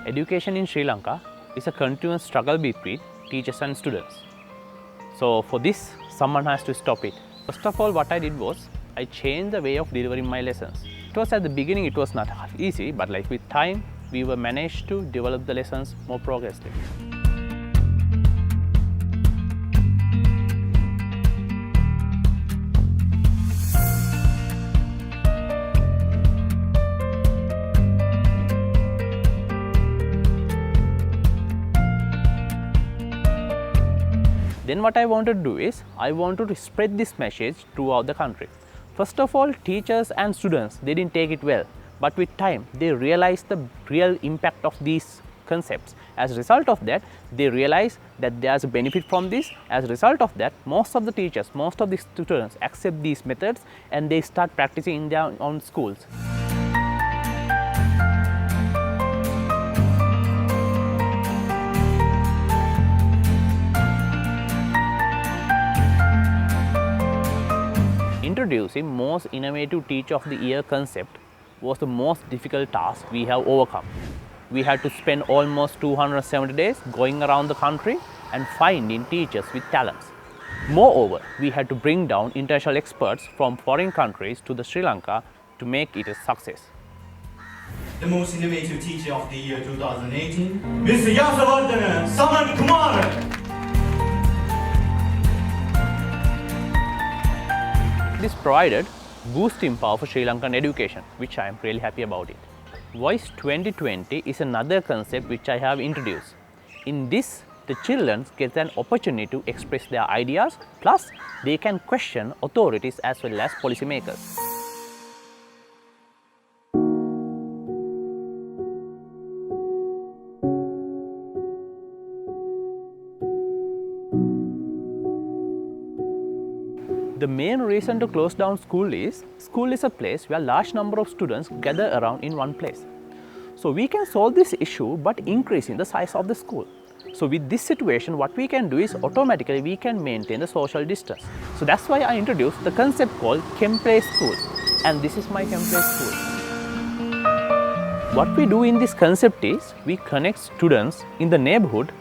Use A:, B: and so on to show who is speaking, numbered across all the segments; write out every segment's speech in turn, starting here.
A: Education in Sri Lanka is a continuous struggle between teachers and students. So for this, someone has to stop it. First of all, what I did was, I changed the way of delivering my lessons. It was at the beginning, it was not easy, but like with time, we were managed to develop the lessons more progressively. Then what I wanted to do is, I wanted to spread this message throughout the country. First of all, teachers and students, they didn't take it well. But with time, they realized the real impact of these concepts. As a result of that, they realized that there's a benefit from this. As a result of that, most of the teachers, most of the students accept these methods and they start practicing in their own schools. Introducing most innovative Teacher of the Year concept was the most difficult task we have overcome. We had to spend almost 270 days going around the country and finding teachers with talents. Moreover, we had to bring down international experts from foreign countries to the Sri Lanka to make it a success.
B: The most innovative Teacher of the Year 2018, Mr. Yasavardhana Saman Kumar.
A: This provided boosting power for Sri Lankan education, which I am really happy about it. Voice 2020 is another concept which I have introduced. In this, the children get an opportunity to express their ideas, plus they can question authorities as well as policymakers. The main reason to close down school is a place where large number of students gather around in one place. So we can solve this issue but increasing the size of the school. So with this situation, what we can do is automatically we can maintain the social distance. So that's why I introduced the concept called Chemplay School, and this is my Chemplay School. What we do in this concept is we connect students in the neighborhood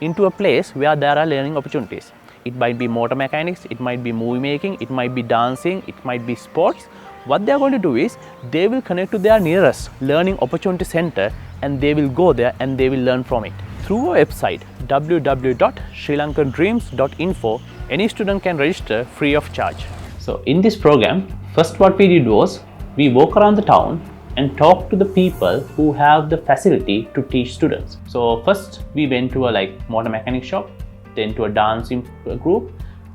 A: into a place where there are learning opportunities. It might be motor mechanics, it might be movie making, it might be dancing, it might be sports. What they are going to do is, they will connect to their nearest learning opportunity center and they will go there and they will learn from it. Through our website www.srilankandreams.info, any student can register free of charge. So in this program, first what we did was, we walk around the town and talk to the people who have the facility to teach students. So first we went to a motor mechanic shop, then to a dancing group,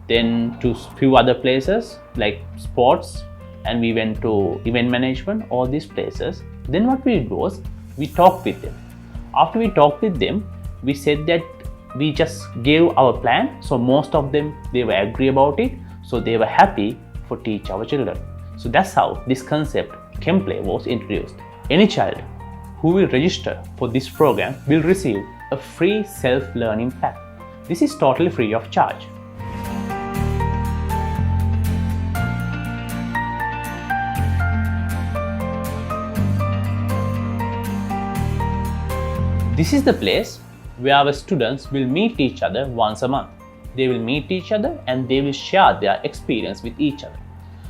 A: then to few other places like sports, and we went to event management, all these places. Then what we did was, we talked with them. After we talked with them, we said that we just gave our plan, so most of them, they were agree about it, so they were happy for teach our children. So that's how this concept, Chemplay, was introduced. Any child who will register for this program will receive a free self-learning pack. This is totally free of charge. This is the place where our students will meet each other once a month. They will meet each other and they will share their experience with each other.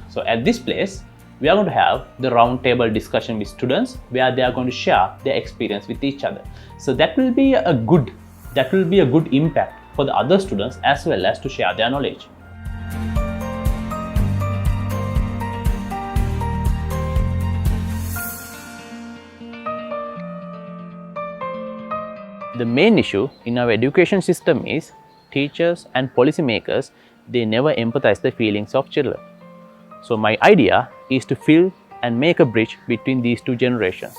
A: So at this place, we are going to have the round table discussion with students where they are going to share their experience with each other. So that will be a good impact for the other students as well as to share their knowledge. The main issue in our education system is teachers and policymakers, they never empathize the feelings of children. So my idea is to fill and make a bridge between these two generations.